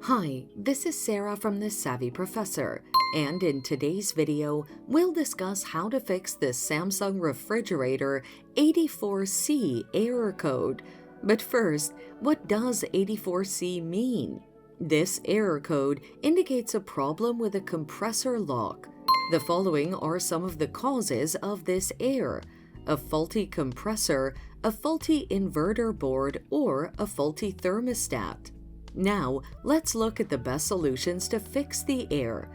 Hi, this is Sarah from the Savvy Professor, and in today's video, we'll discuss how to fix this Samsung Refrigerator 84C error code. But first, what does 84C mean? This error code indicates a problem with a compressor lock. The following are some of the causes of this error: a faulty compressor, a faulty inverter board, or a faulty thermostat. Now, let's look at the best solutions to fix the error.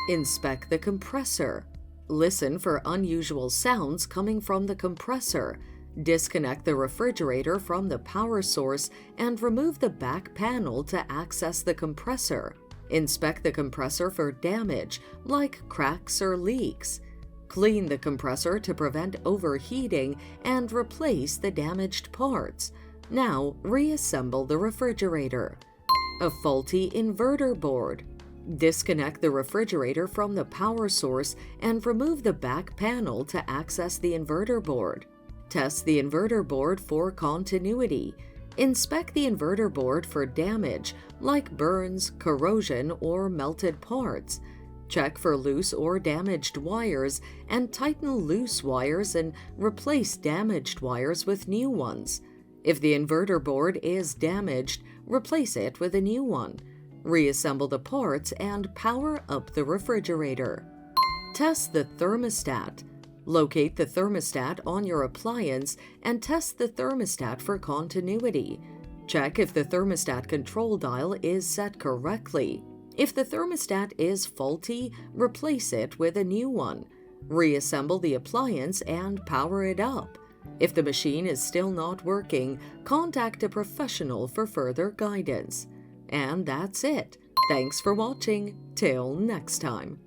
Inspect the compressor. Listen for unusual sounds coming from the compressor. Disconnect the refrigerator from the power source and remove the back panel to access the compressor. Inspect the compressor for damage, like cracks or leaks. Clean the compressor to prevent overheating and replace the damaged parts. Now, reassemble the refrigerator. A faulty inverter board. Disconnect the refrigerator from the power source and remove the back panel to access the inverter board. Test the inverter board for continuity. Inspect the inverter board for damage, like burns, corrosion, or melted parts. Check for loose or damaged wires and tighten loose wires and replace damaged wires with new ones. If the inverter board is damaged, replace it with a new one. Reassemble the parts and power up the refrigerator. Test the thermostat. Locate the thermostat on your appliance and test the thermostat for continuity. Check if the thermostat control dial is set correctly. If the thermostat is faulty, replace it with a new one. Reassemble the appliance and power it up. If the machine is still not working, contact a professional for further guidance. And that's it. Thanks for watching. Till next time.